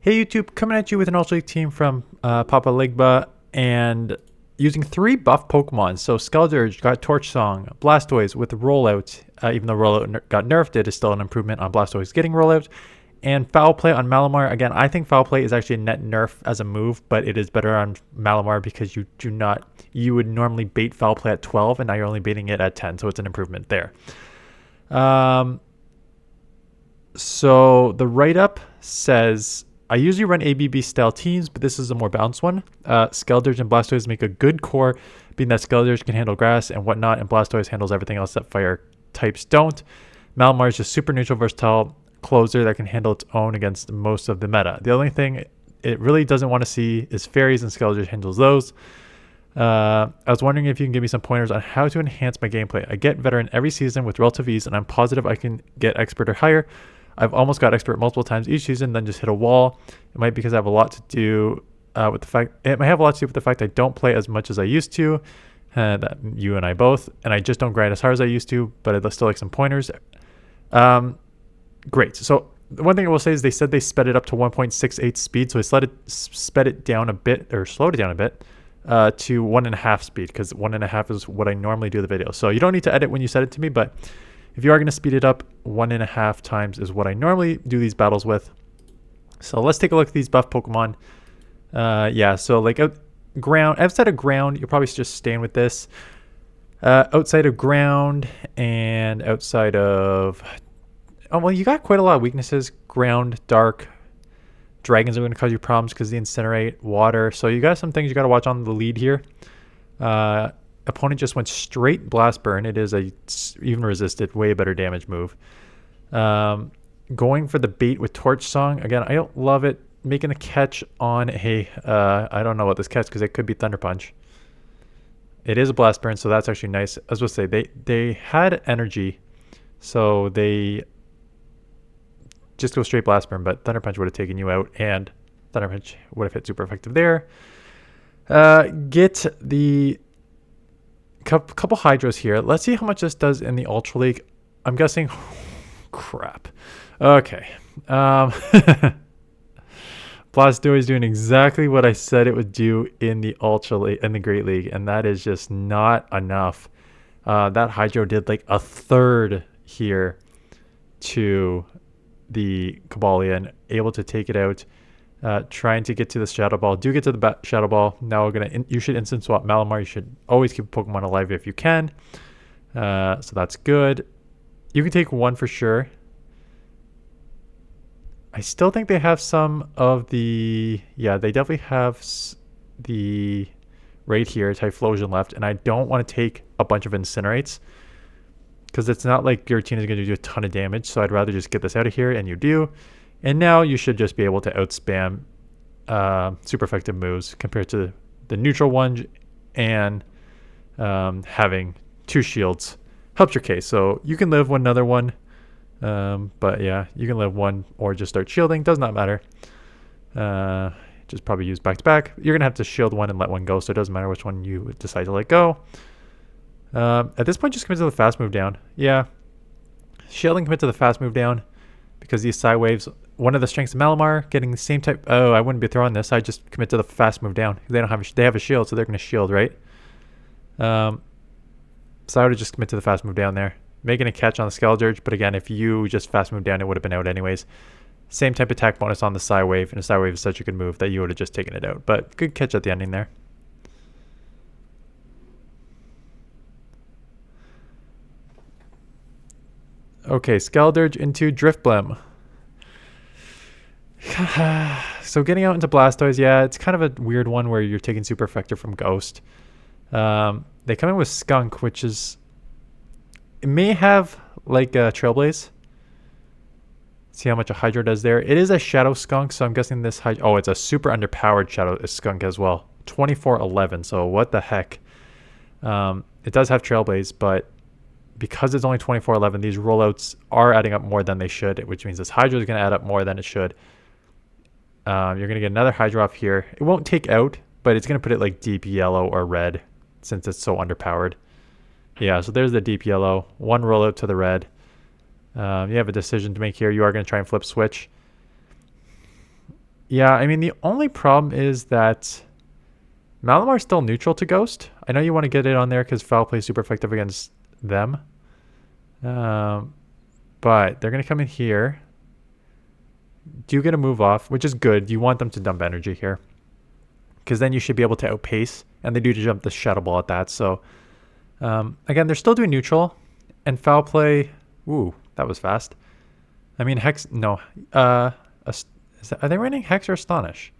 Hey YouTube, coming at you with an Ultra League team from Papa Ligba and using 3 buff Pokemon. So skeledirge got Torch Song, Blastoise with Rollout, even though Rollout got nerfed, it is still an improvement on Blastoise getting Rollout. And Foul Play on Malamar. Again, I think Foul Play is actually a net nerf as a move, but it is better on Malamar because you would normally bait Foul Play at 12 and now you're only baiting it at 10, so it's an improvement there. So the write-up says, I usually run ABB style teams, but this is a more balanced one. Skeledirge and Blastoise make a good core, being that Skeledirge can handle grass and whatnot, and Blastoise handles everything else that fire types don't. Malamar is just super neutral, versatile closer that can handle its own against most of the meta. The only thing it really doesn't want to see is fairies, and Skeledirge handles those. I was wondering if you can give me some pointers on how to enhance my gameplay. I get veteran every season with relative ease, and I'm positive I can get expert or higher. I've almost got expert multiple times each season, then just hit a wall. It might be because I have a lot to do with the fact. It might have a lot to do with the fact I don't play as much as I used to. That you and I both, and I just don't grind as hard as I used to. But I'd still like some pointers. Great. So the one thing I will say is they said they sped it up to 1.68 speed, so I sped it down a bit or slowed it down a bit to 1.5 speed because 1.5 is what I normally do the video. So you don't need to edit when you set it to me, but if you are going to speed it up, 1.5 times is what I normally do these battles with. So let's take a look at these buff Pokemon. Yeah, so like outside of ground, you're probably just staying with this. Outside of ground and outside of... Oh, well, you got quite a lot of weaknesses. Ground, dark, dragons are going to cause you problems because they incinerate, water. So you got some things you got to watch on the lead here. Opponent just went straight blast burn. It is a even resisted, way better damage move. Going for the bait with Torch Song. Again, I don't love it. Making a catch on a, I don't know what this catch because it could be Thunder Punch. It is a blast burn, so that's actually nice. I was going to say, they had energy, so they just go straight blast burn, but Thunder Punch would have taken you out, and Thunder Punch would have hit super effective there. Get the couple Hydros here. Let's see how much this does in the Ultra League. I'm guessing... crap. Okay. Blastoise doing exactly what I said it would do in the Ultra League, in the Great League, and that is just not enough. That Hydro did like a third here to the Cobalion, able to take it out. Trying to get to the Shadow Ball. Do get to the Shadow Ball. Now we're gonna. You should instant swap Malamar. You should always keep a Pokemon alive if you can. So that's good. You can take one for sure. I still think they have some of the... Yeah, they definitely have the... Right here, Typhlosion left. And I don't want to take a bunch of Incinerates, because it's not like Giratina is going to do a ton of damage. So I'd rather just get this out of here, and you do. And now you should just be able to outspam super effective moves compared to the neutral one, and having 2 shields helps your case. So you can live another one, but yeah, you can live one or just start shielding. Does not matter. Just probably use back to back. You're gonna have to shield one and let one go, so it doesn't matter which one you decide to let go. At this point, just commit to the fast move down. Yeah, shielding, commit to the fast move down, because these side waves, one of the strengths of Malamar, getting the same type... Oh, I wouldn't be throwing this. I just commit to the fast move down. They don't have they have a shield, so they're going to shield, right? So I would just commit to the fast move down there. Making a catch on the Skeledirge, but again, if you just fast move down, it would have been out anyways. Same type of attack bonus on the side wave, and the side wave is such a good move that you would have just taken it out. But good catch at the ending there. Okay, Skeledirge into Driftblim. So getting out into Blastoise, yeah, it's kind of a weird one where you're taking super effective from Ghost. They come in with Skunk, which is... It may have like a Trailblaze. See how much a Hydro does there. It is a Shadow Skunk, so I'm guessing this Hydro... Oh, it's a super underpowered Shadow Skunk as well. 2411, so what the heck. It does have Trailblaze, but because it's only 2411, these rollouts are adding up more than they should, which means this Hydro is going to add up more than it should. You're going to get another Hydro off here. It won't take out, but it's going to put it like deep yellow or red since it's so underpowered. Yeah, so there's the deep yellow. One rollout to the red. You have a decision to make here. You are going to try and flip switch. Yeah, I mean, the only problem is that Malamar's still neutral to Ghost. I know you want to get it on there because Foul Play is super effective against them. But they're going to come in here. Do you get a move off, which is good. You want them to dump energy here. Because then you should be able to outpace. And they do jump the Shadow Ball at that. So, again, they're still doing neutral. And Foul Play... Ooh, that was fast. I mean, Hex... No. Are they running Hex or Astonish?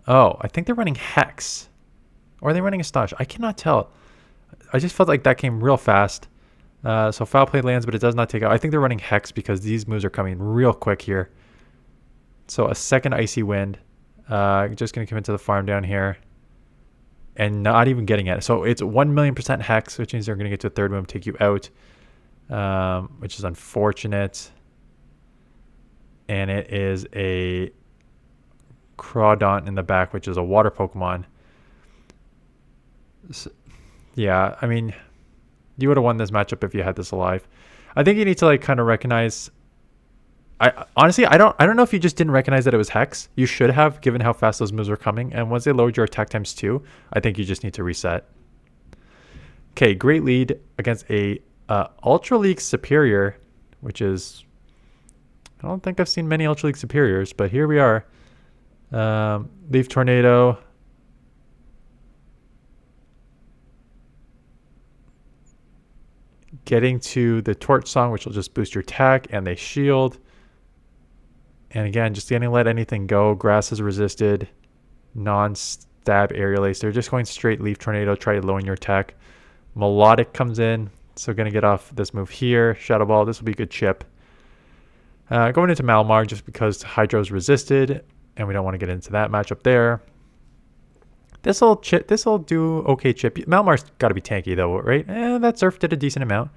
Oh, I think they're running Hex. Or are they running Astonish? I cannot tell. I just felt like that came real fast. So Foul Play lands, but it does not take out. I think they're running Hex because these moves are coming real quick here. So a second Icy Wind. Just going to come into the farm down here. And not even getting it. So it's 1,000,000% Hex, which means they're going to get to a third move, take you out. Which is unfortunate. And it is a Crawdont in the back, which is a water Pokemon. So, yeah, I mean, you would have won this matchup if you had this alive. I think you need to like kind of recognize. Honestly, I don't know if you just didn't recognize that it was Hex. You should have, given how fast those moves were coming. And once they lowered your attack times 2, I think you just need to reset. Okay, great lead against a Ultra League Superior, which is, I don't think I've seen many Ultra League Superiors, but here we are. Leaf Tornado. Getting to the Torch Song, which will just boost your attack, and they shield. And again, just getting to let anything go. Grass is resisted. Non-stab Aerial Ace. They're just going straight Leaf Tornado, try lowering your attack. Melodic comes in. So going to get off this move here. Shadow Ball, this will be a good chip. Going into Malamar just because Hydro's resisted. And we don't want to get into that matchup there. This'll do okay chip. Malamar's got to be tanky though, right? That Surf did a decent amount.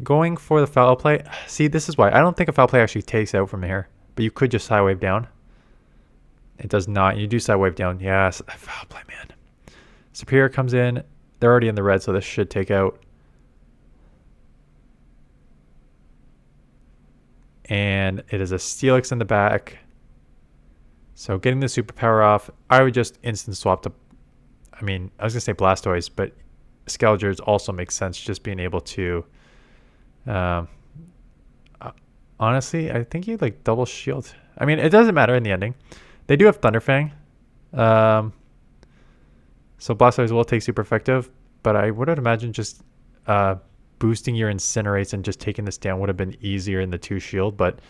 Going for the Foul Play. See, this is why. I don't think a Foul Play actually takes out from here. But you could just Side Wave down. It does not. You do Side Wave down. Yes, Foul Play, man. Superior comes in. They're already in the red, so this should take out. And it is a Steelix in the back. So getting the superpower off, I would just instant swap to, I mean, I was going to say Blastoise, but Skeledirge also makes sense, just being able to, honestly, I think you like double shield. I mean, it doesn't matter in the ending. They do have Thunderfang. So Blastoise will take super effective, but I would imagine just boosting your Incinerates and just taking this down would have been easier in the 2 shield, but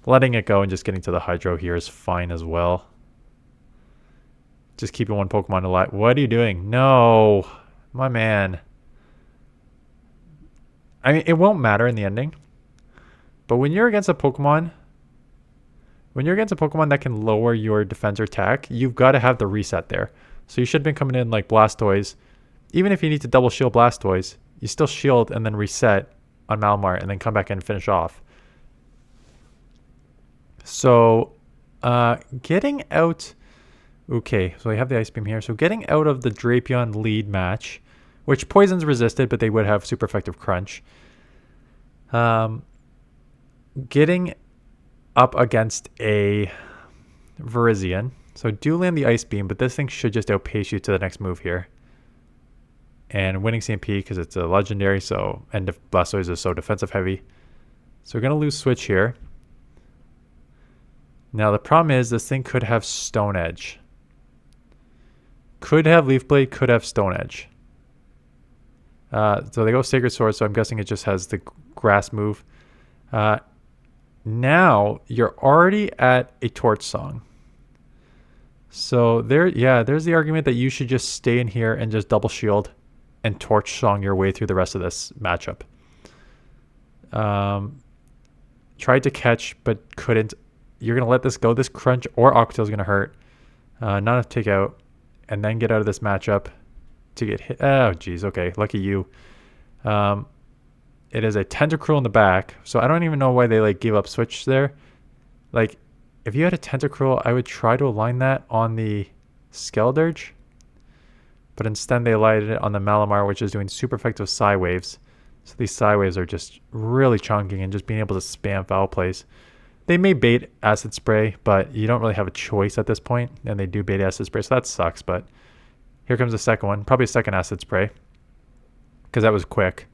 letting it go and just getting to the Hydro here is fine as well. Just keeping one Pokemon alive. What are you doing? No, my man. I mean, it won't matter in the ending, but when you're against a Pokemon, that can lower your defense or attack, you've got to have the reset there. So you should have been coming in like Blastoise. Even if you need to double shield Blastoise, you still shield and then reset on Malamar and then come back and finish off. So getting out... Okay, so I have the Ice Beam here. So getting out of the Drapion lead match, which Poison's resisted, but they would have super effective Crunch. Getting up against a Virizion. So do land the Ice Beam, but this thing should just outpace you to the next move here. And winning CMP because it's a legendary, so and Blastoise is so defensive heavy. So we're going to lose Switch here. Now the problem is this thing could have Stone Edge. Could have Leaf Blade, could have Stone Edge. So they go Sacred Sword, so I'm guessing it just has the Grass move. Now you're already at a Torch Song. So there's the argument that you should just stay in here and just double shield and Torch Song your way through the rest of this matchup. Tried to catch, but couldn't. You're going to let this go. This Crunch or Aquatail is going to hurt. Not enough to take out. And then get out of this matchup to get hit. Oh, geez. Okay. Lucky you. It is a Tentacruel in the back. So I don't even know why they like gave up Switch there. Like, if you had a Tentacruel, I would try to align that on the Skeledirge. But instead they aligned it on the Malamar, which is doing super effective Psy Waves. So these Psy Waves are just really chunking and just being able to spam Foul Plays. They may bait acid spray, but you don't really have a choice at this point, and they do bait acid spray, so that sucks. But here comes the second one, probably a second acid spray, because that was quick.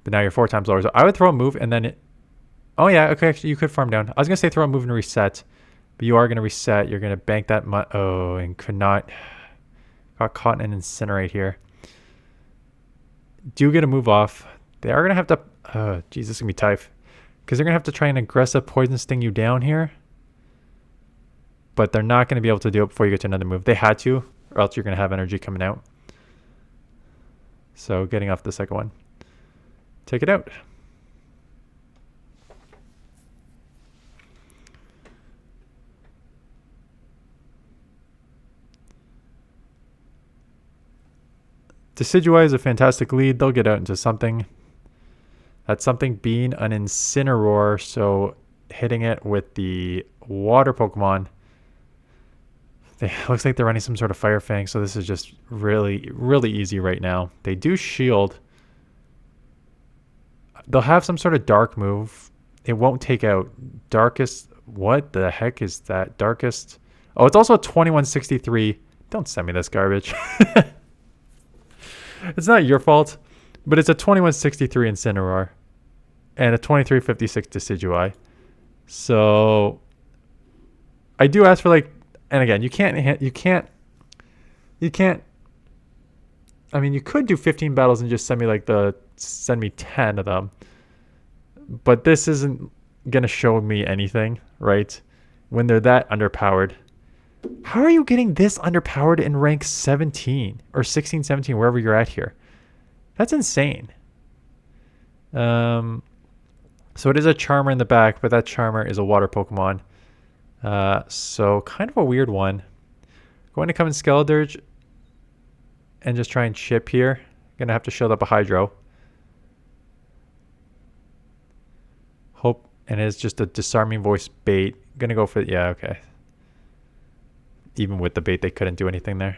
But now you're 4 times lower. So I would throw a move, and then oh yeah, okay, actually you could farm down. I was gonna say throw a move and reset, but you are gonna reset. You're gonna bank that and could not. Got caught in an incinerate here. Do get a move off. They are gonna have to. Jeez, this is gonna be tough. Because they're going to have to try and aggressive poison sting you down here. But they're not going to be able to do it before you get to another move. They had to, or else you're going to have energy coming out. So getting off the second one. Take it out. Decidueye is a fantastic lead. They'll get out into something. That's something being an Incineroar, so hitting it with the water Pokemon. Looks like they're running some sort of Fire Fang, so this is just really, really easy right now. They do shield. They'll have some sort of dark move. It won't take out darkest. What the heck is that? Darkest. Oh, it's also a 2163. Don't send me this garbage. It's not your fault, but it's a 2163 Incineroar and a 2356 Decidueye. So I do ask for like, and again, you can't. I mean, you could do 15 battles and just send me 10 of them, but this isn't gonna show me anything, right? When they're that underpowered. How are you getting this underpowered in rank 17 or 16, 17, wherever you're at here? That's insane. So it is a Charmer in the back, but that Charmer is a water Pokemon. So kind of a weird one. Going to come in Skeledirge and just try and chip here. Gonna have to shield up a Hydro. Hope, and it's just a Disarming Voice bait. Gonna go for, yeah, okay. Even with the bait, they couldn't do anything there.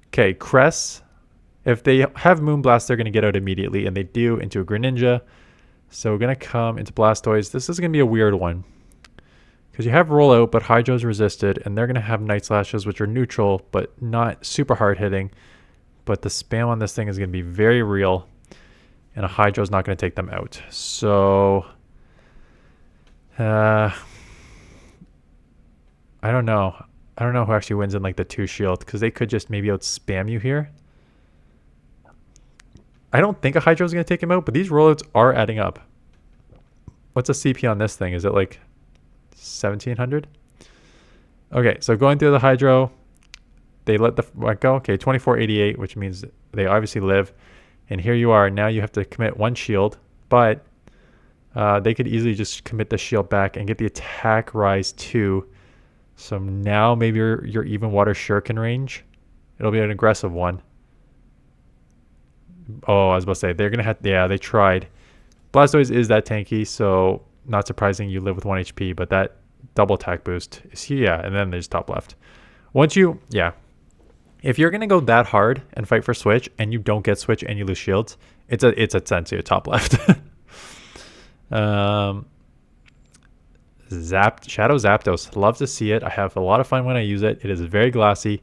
Okay, Cress. If they have Moonblast, they're going to get out immediately, and they do into a Greninja. So we're going to come into Blastoise. This is going to be a weird one. Because you have Rollout, but Hydro's resisted, and they're going to have Night Slashes, which are neutral, but not super hard hitting. But the spam on this thing is going to be very real. And a Hydro's not going to take them out. So, I don't know. I don't know who actually wins in like the 2 shield, because they could just maybe out spam you here. I don't think a Hydro's going to take him out, but these rollouts are adding up. What's a CP on this thing? Is it like 1700? Okay, so going through the Hydro, they let the go. Okay, 2488, which means they obviously live. And here you are. Now you have to commit 1 shield, but they could easily just commit the shield back and get the attack rise 2. So now maybe your even water Shuriken range. It'll be an aggressive one. Oh, I was about to say, they're going to have, yeah, they tried. Blastoise is that tanky, so not surprising you live with 1 HP, but that double attack boost is here, yeah, and then there's top left. Once you, yeah. If you're going to go that hard and fight for Switch and you don't get Switch and you lose shields, it's a Sensei top left. Shadow Zapdos. Love to see it. I have a lot of fun when I use it. It is very glassy.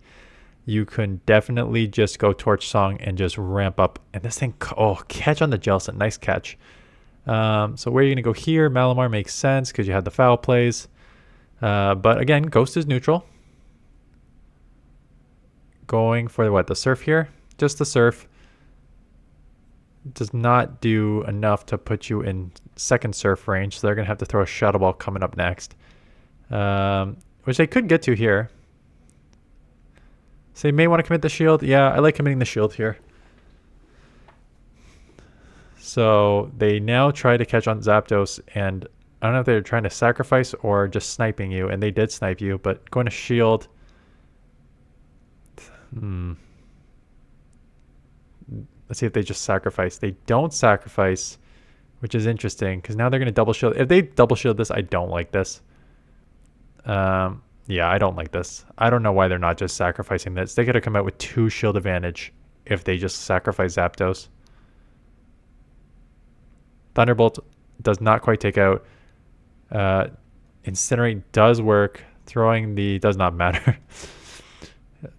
You can definitely just go Torch Song and just ramp up. And this thing, oh, catch on the Jellicent. Nice catch. So where are you going to go here? Malamar makes sense because you had the foul plays. But again, Ghost is neutral. Going for what, the Surf here? Just the Surf. Does not do enough to put you in second Surf range, so they're going to have to throw a Shadow Ball coming up next. Which they could get to here. So you may want to commit the shield. Yeah, I like committing the shield here. So they now try to catch on Zapdos, and I don't know if they're trying to sacrifice or just sniping you, and they did snipe you, but going to shield. Let's see if they just sacrifice. They don't sacrifice, which is interesting because now they're going to double shield. If they double shield this, I don't like this. Yeah, I don't like this. I don't know why they're not just sacrificing this. They could have come out with 2 shield advantage if they just sacrifice Zapdos. Thunderbolt does not quite take out. Incinerate does work. Throwing the does not matter.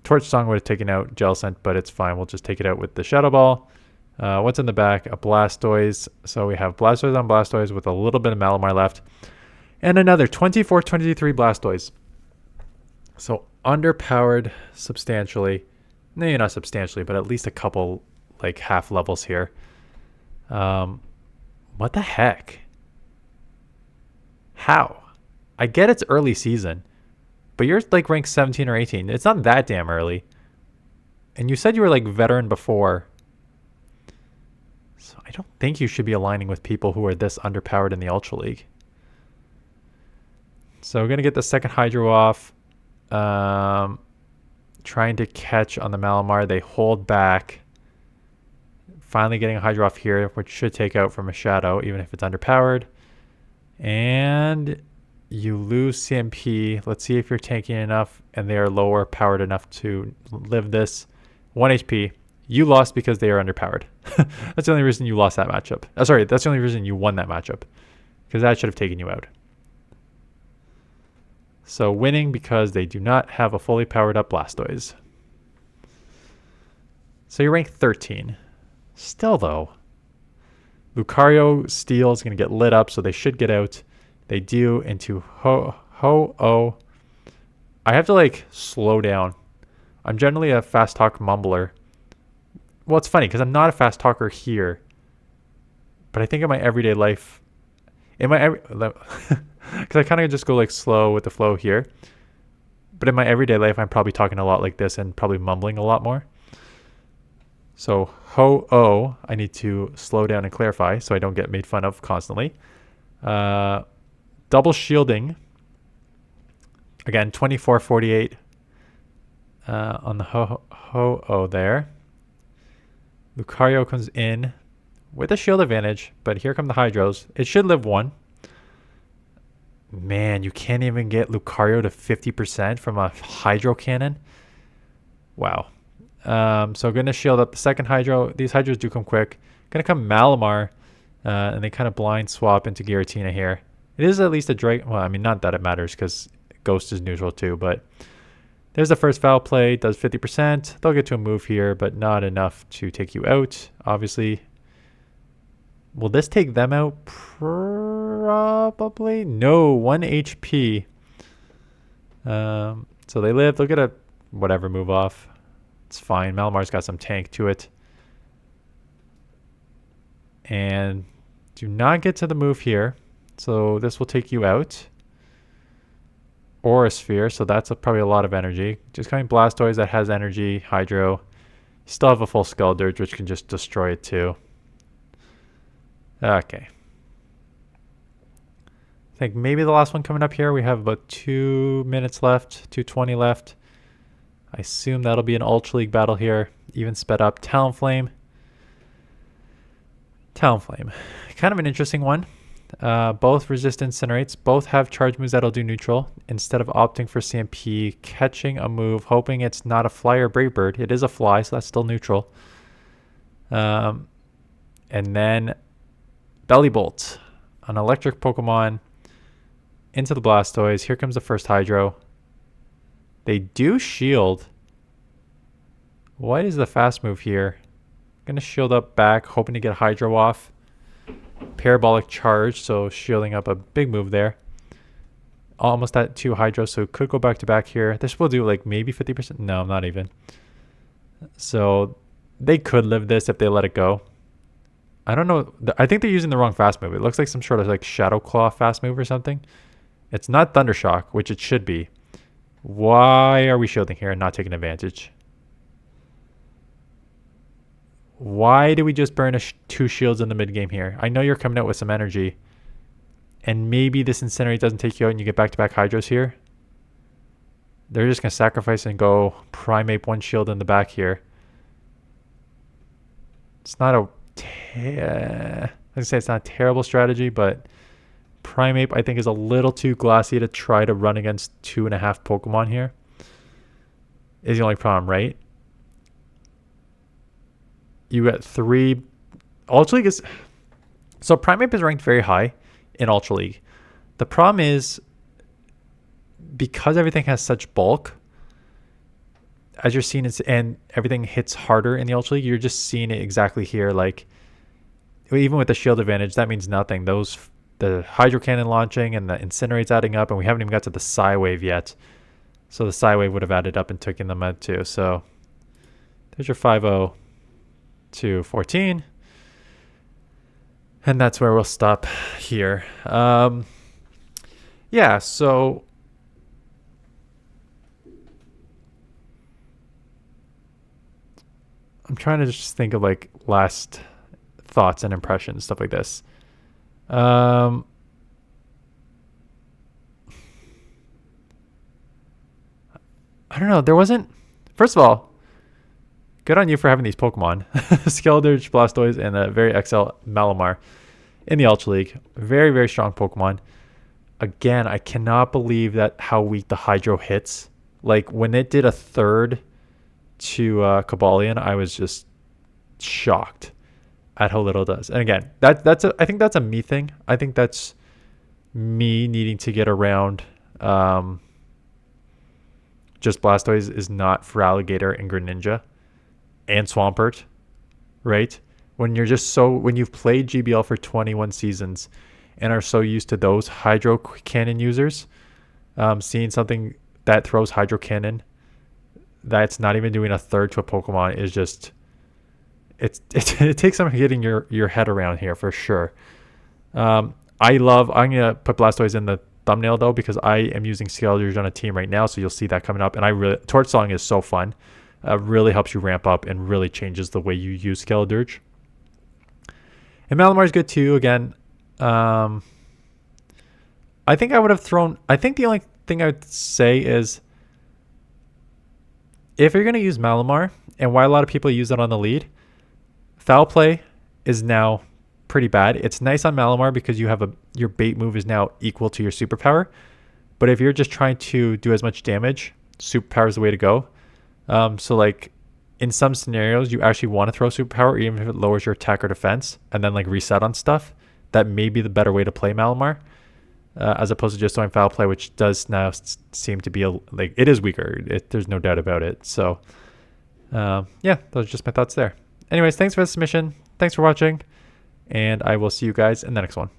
Torch Song would have taken out Gel Scent, but it's fine. We'll just take it out with the Shadow Ball. What's in the back? A Blastoise. So we have Blastoise on Blastoise with a little bit of Malamar left. And another 24-23 Blastoise. So underpowered substantially. Maybe not substantially, but at least a couple like half levels here. What the heck? How? I get it's early season, but you're like ranked 17 or 18. It's not that damn early. And you said you were like veteran before. So I don't think you should be aligning with people who are this underpowered in the Ultra League. So we're going to get the second Hydro off. Trying to catch on the Malamar. They hold back. Finally getting a Hydro off here, which should take out from a Shadow, even if it's underpowered. And you lose CMP. Let's see if you're tanking enough and they are lower powered enough to live this. 1 HP. You lost because they are underpowered. That's the only reason you lost that matchup. Sorry, that's the only reason you won that matchup. Because that should have taken you out. So winning because they do not have a fully powered up Blastoise. So you're ranked 13. Still though. Lucario Steel is going to get lit up, so they should get out. They do into Ho-Oh. I have to like slow down. I'm generally a fast talk mumbler. Well, it's funny because I'm not a fast talker here. But I think in my everyday life, because I kind of just go like slow with the flow here. But in my everyday life, I'm probably talking a lot like this and probably mumbling a lot more. So Ho-Oh, I need to slow down and clarify so I don't get made fun of constantly. Double shielding. Again, 24-48 on the Ho-Oh there. Lucario comes in with a shield advantage, but here come the Hydros. It should live 1. Man, you can't even get Lucario to 50% from a Hydro Cannon. Wow. So going to shield up the second Hydro. These Hydros do come quick. Going to come Malamar, and they kind of blind swap into Giratina here. It is at least a Drake. Well, I mean, not that it matters because Ghost is neutral too, but there's the first foul play. Does 50%. They'll get to a move here, but not enough to take you out, obviously. Will this take them out? Probably. No, 1 HP. So they live. They'll get a whatever move off. It's fine. Malamar's got some tank to it. And do not get to the move here. So this will take you out. Aura Sphere. So that's probably a lot of energy. Just coming Blastoise that has energy. Hydro. You still have a full Skeledirge, which can just destroy it too. Okay. I think maybe the last one coming up here. We have about 2 minutes left. 2:20 left. I assume that'll be an Ultra League battle here. Even sped up. Talonflame. Talonflame. Kind of an interesting one. Both resist Incinerates. Both have charge moves that'll do neutral. Instead of opting for CMP, catching a move, hoping it's not a fly or brave bird. It is a fly, so that's still neutral. And then Belly Bolt. An electric Pokemon into the Blastoise. Here comes the first Hydro. They do shield. What is the fast move here? Going to shield up back, hoping to get Hydro off. Parabolic Charge, so shielding up a big move there. Almost at 2 Hydro, so could go back to back here. This will do like maybe 50%. No, not even. So they could live this if they let it go. I don't know. I think they're using the wrong fast move. It looks like some sort of like Shadow Claw fast move or something. It's not Thundershock, which it should be. Why are we shielding here and not taking advantage? Why did we just burn 2 shields in the mid game here? I know you're coming out with some energy. And maybe this Incinerate doesn't take you out and you get back-to-back Hydros here. They're just going to sacrifice and go Primeape 1 shield in the back here. It's not a... I'd say it's not a terrible strategy, but Primeape I think is a little too glassy to try to run against 2.5 Pokemon here. Is the only problem, right? You get 3. Ultra League is... So Primeape is ranked very high in Ultra League. The problem is, because everything has such bulk, as you're seeing, and everything hits harder in the Ultra League, you're just seeing it exactly here. Like, even with the shield advantage, that means nothing. The Hydro Cannon launching and the Incinerate's adding up, and we haven't even got to the Psy Wave yet. So the Psy Wave would have added up and taken them out too. So there's your 5-0 to 14. And that's where we'll stop here. Yeah, so I'm trying to just think of like last thoughts and impressions, stuff like this. I don't know. There wasn't... First of all, good on you for having these Pokemon. Skeledirge, Blastoise, and a very XL Malamar in the Ultra League. Very, very strong Pokemon. Again, I cannot believe that how weak the Hydro hits. Like, when it did a third to Cobalion, I was just shocked at how little it does. And again, I think that's a me thing. I think that's me needing to get around... just Blastoise is not for Alligator and Greninja and Swampert, right? When you've played GBL for 21 seasons and are so used to those Hydro Cannon users, seeing something that throws Hydro Cannon that's not even doing a third to a Pokemon is just, it takes some getting your head around here for sure. I'm gonna put Blastoise in the thumbnail though, because I am using Skeledirge on a team right now, so you'll see that coming up. And Torch Song is so fun. Really helps you ramp up and really changes the way you use Skeledirge. And Malamar is good too. Again, I think I would have thrown... I think the only thing I would say is, if you're going to use Malamar, and why a lot of people use it on the lead, Foul Play is now pretty bad. It's nice on Malamar because you have your bait move is now equal to your superpower. But if you're just trying to do as much damage, superpower is the way to go. So like in some scenarios, you actually want to throw superpower, even if it lowers your attack or defense, and then like reset on stuff. That may be the better way to play Malamar, as opposed to just throwing Foul Play, which does now seem to be it is weaker. There's no doubt about it. So yeah, those are just my thoughts there. Anyways, thanks for the submission. Thanks for watching. And I will see you guys in the next one.